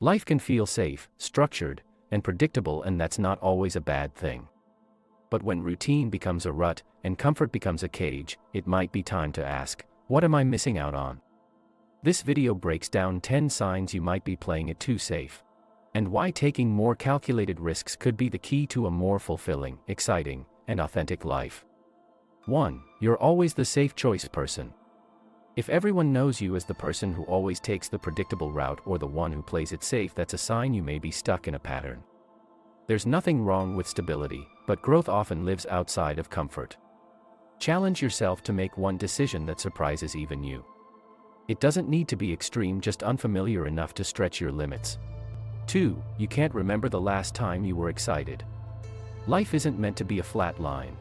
Life can feel safe, structured, and predictable, and that's not always a bad thing. But when routine becomes a rut, and comfort becomes a cage, it might be time to ask, what am I missing out on? This video breaks down 10 signs you might be playing it too safe, and why taking more calculated risks could be the key to a more fulfilling, exciting, and authentic life. 1. You're always the safe choice person. If everyone knows you as the person who always takes the predictable route or the one who plays it safe, that's a sign you may be stuck in a pattern. There's nothing wrong with stability, but growth often lives outside of comfort. Challenge yourself to make one decision that surprises even you. It doesn't need to be extreme, just unfamiliar enough to stretch your limits. 2. You can't remember the last time you were excited. Life isn't meant to be a flat line.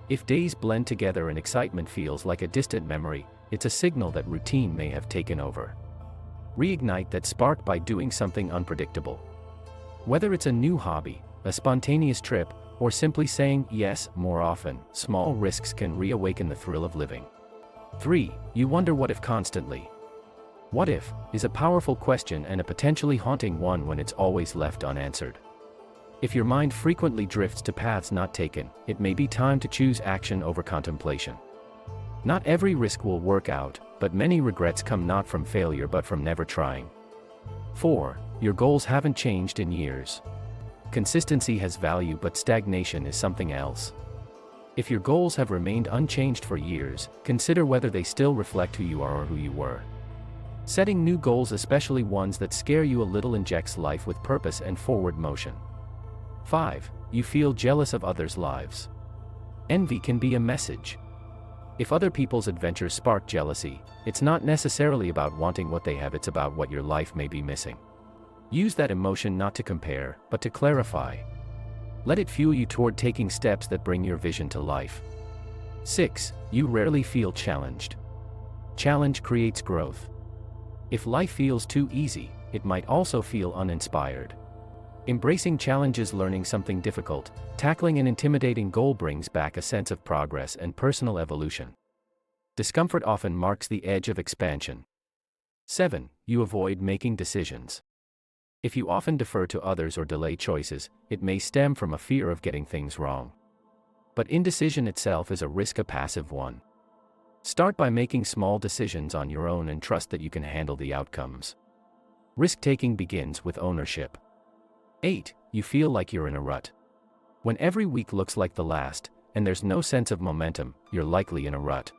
If days blend together and excitement feels like a distant memory, it's a signal that routine may have taken over. Reignite that spark by doing something unpredictable. Whether it's a new hobby, a spontaneous trip, or simply saying yes more often, small risks can reawaken the thrill of living. 3. You wonder what if constantly. What if is a powerful question, and a potentially haunting one when it's always left unanswered. If your mind frequently drifts to paths not taken, it may be time to choose action over contemplation. Not every risk will work out, but many regrets come not from failure but from never trying. 4. Your goals haven't changed in years. Consistency has value, but stagnation is something else. If your goals have remained unchanged for years, consider whether they still reflect who you are or who you were. Setting new goals, especially ones that scare you a little, injects life with purpose and forward motion. 5. You feel jealous of others' lives. Envy can be a message. If other people's adventures spark jealousy, it's not necessarily about wanting what they have, it's about what your life may be missing. Use that emotion not to compare, but to clarify. Let it fuel you toward taking steps that bring your vision to life. 6. You rarely feel challenged. Challenge creates growth. If life feels too easy, it might also feel uninspired. Embracing challenges, learning something difficult, tackling an intimidating goal brings back a sense of progress and personal evolution. Discomfort often marks the edge of expansion. 7. You avoid making decisions. If you often defer to others or delay choices, it may stem from a fear of getting things wrong. But indecision itself is a risk, a passive one. Start by making small decisions on your own and trust that you can handle the outcomes. Risk-taking begins with ownership. 8. You feel like you're in a rut. When every week looks like the last, and there's no sense of momentum, you're likely in a rut.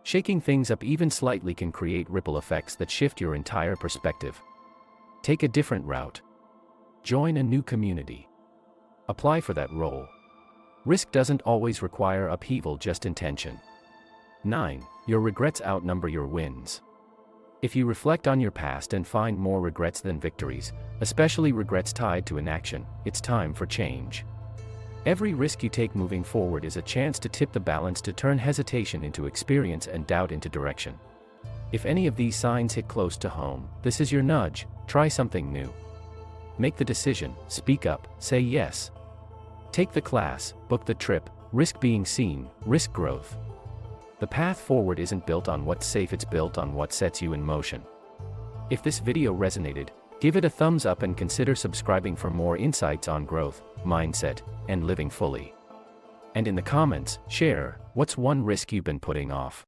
Shaking things up even slightly can create ripple effects that shift your entire perspective. Take a different route. Join a new community. Apply for that role. Risk doesn't always require upheaval, just intention. 9. Your regrets outnumber your wins. If you reflect on your past and find more regrets than victories, especially regrets tied to inaction, it's time for change. Every risk you take moving forward is a chance to tip the balance, to turn hesitation into experience and doubt into direction. If any of these signs hit close to home, this is your nudge. Try something new. Make the decision, speak up, say yes. Take the class, book the trip, risk being seen, risk growth. The path forward isn't built on what's safe, it's built on what sets you in motion. If this video resonated, give it a thumbs up and consider subscribing for more insights on growth, mindset, and living fully. And in the comments, share, what's one risk you've been putting off?